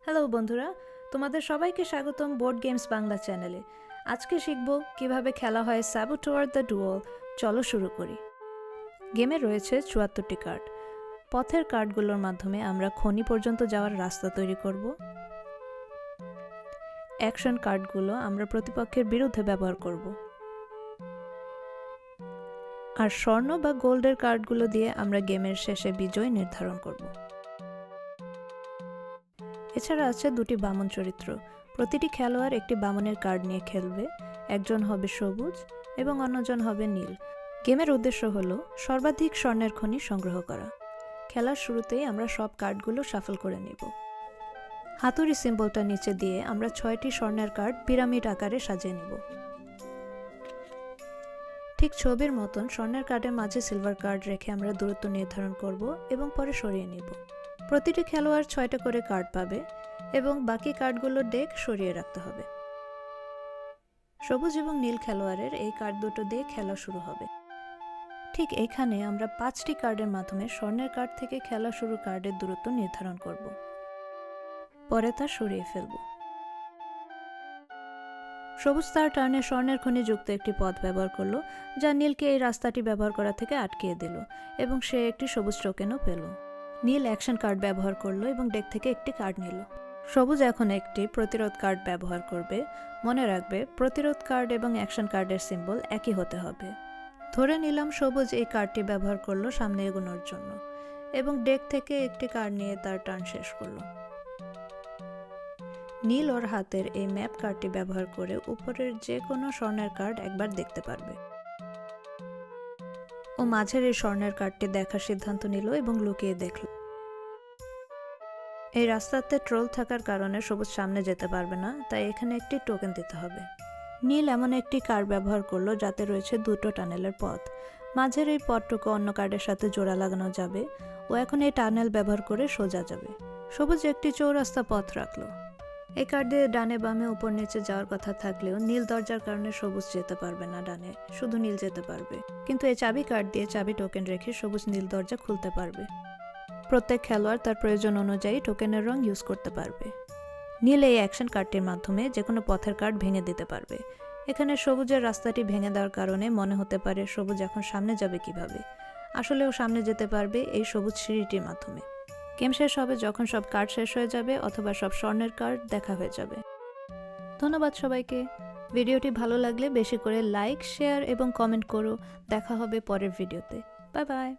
Hello বন্ধুরা, তোমাদের সবাইকে স্বাগতম বোর্ড গেমস বাংলা চ্যানেলে। আজকে শিখব কিভাবে খেলা হয় স্যাবোটোয়ার দ্য ডুয়েল। চলো শুরু করি। গেমে রয়েছে ৭৪টি কার্ড। পথের কার্ডগুলোর মাধ্যমে আমরা খনি পর্যন্ত যাওয়ার রাস্তা তৈরি করব। অ্যাকশন কার্ডগুলো আমরা প্রতিপক্ষের বিরুদ্ধে ব্যবহার করব। আর স্বর্ণ বা গোল্ডের কার্ডগুলো দিয়ে আমরা গেমের শেষে বিজয় নির্ধারণ করব। এছাড়া আছে দুটি বামন চরিত্র। প্রতিটি খেলোয়াড় একটি বামনের কার্ড নিয়ে খেলবে। একজন হবে সবুজ এবং অন্যজন হবে নীল। গেমের উদ্দেশ্য হলো সর্বাধিক স্বর্ণের খনি সংগ্রহ করা। খেলার শুরুতেই আমরা সব কার্ডগুলো শাফল করে নেব। হাতুড়ি সিম্বলটা নিচে দিয়ে আমরা ৬টি স্বর্ণের কার্ড পিরামিড আকারে সাজিয়ে নেব। ঠিক ছবির মতন স্বর্ণের কার্ডের মাঝে সিলভার কার্ড রেখে আমরা দূরত্ব নির্ধারণ করব এবং পরে সরিয়ে নেব। প্রতিটি খেলোয়াড় ৬টা করে কার্ড পাবে এবং বাকি কার্ডগুলোর ডেক সরিয়ে রাখতে হবে। সবুজ এবং নীল খেলোয়াড়ের এই কার্ড দুটো দিয়ে খেলা শুরু হবে। ঠিক এখানে আমরা 5টি কার্ডের মাধ্যমে স্বর্ণের কার্ড থেকে খেলা শুরু কার্ডের দূরত্ব নির্ধারণ করব। পরে তা সরিয়ে ফেলব। সবুজ তার টার্নে স্বর্ণের খনি যুক্ত একটি পথ ব্যবহার করলো, যা নীলকে এই রাস্তাটি ব্যবহার করা থেকে আটকিয়ে দিল এবং সে একটি সবুজ টোকেনও পেল। নীল অ্যাকশন কার্ড ব্যবহার করলো এবং ডেক থেকে একটি কার্ড নিল। সবুজ এখন একটি প্রতিরোধ কার্ড ব্যবহার করবে। মনে রাখবে, প্রতিরোধ কার্ড এবং অ্যাকশন কার্ডের সিম্বল একই হতে হবে। ধরে নিলাম সবুজ এই কার্ডটি ব্যবহার করলো সামনে এগোনোর জন্য এবং ডেক থেকে একটি কার্ড নিয়ে তার টার্ন শেষ করলো। নীল ওর হাতের এই ম্যাপ কার্ডটি ব্যবহার করে উপরের যে কোনো স্বর্ণের কার্ড একবার দেখতে পারবে। ও মাঝের এই স্বর্ণের কার্ডটি দেখার সিদ্ধান্ত নিল এবং লুকিয়ে দেখল। এই রাস্তাতে ট্রোল থাকার কারণে সবুজ সামনে যেতে পারবে না, তাই এখানে একটি টোকেন দিতে হবে। নীল এমন একটি কার্ড ব্যবহার করলো যাতে রয়েছে দুটো টানেলের পথ। মাঝের এই পথটুকু অন্য কার্ডের সাথে জোড়া লাগানো যাবে। ও এখন এই টানেল ব্যবহার করে সোজা যাবে। সবুজ একটি চৌরাস্তা পথ রাখলো। এই কার্ড দিয়ে ডানে বামে উপর নিচে যাওয়ার কথা থাকলেও নীল দরজার কারণে সবুজ যেতে পারবে না ডানে, শুধু নীল যেতে পারবে। কিন্তু এই চাবি কার্ড দিয়ে চাবি টোকেন রেখে সবুজ নীল দরজা খুলতে পারবে। প্রত্যেক খেলোয়াড় তার প্রয়োজন অনুযায়ী টোকেনের রং ইউজ করতে পারবে। নীল এই অ্যাকশন কার্ডটির মাধ্যমে যে কোনো পথের কার্ড ভেঙে দিতে পারবে। এখানে সবুজের রাস্তাটি ভেঙে দেওয়ার কারণে মনে হতে পারে সবুজ এখন সামনে যাবে কিভাবে। আসলেও সামনে যেতে পারবে এই সবুজ সিঁড়িটির মাধ্যমে। গেম শেষ হবে যখন সব কার্ড শেষ হয়ে যাবে অথবা সব স্বর্ণের কার্ড দেখা হয়ে যাবে। ধন্যবাদ সবাইকে। ভিডিওটি ভালো লাগলে বেশি করে লাইক, শেয়ার এবং কমেন্ট করো। দেখা হবে পরের ভিডিওতে। Bye bye.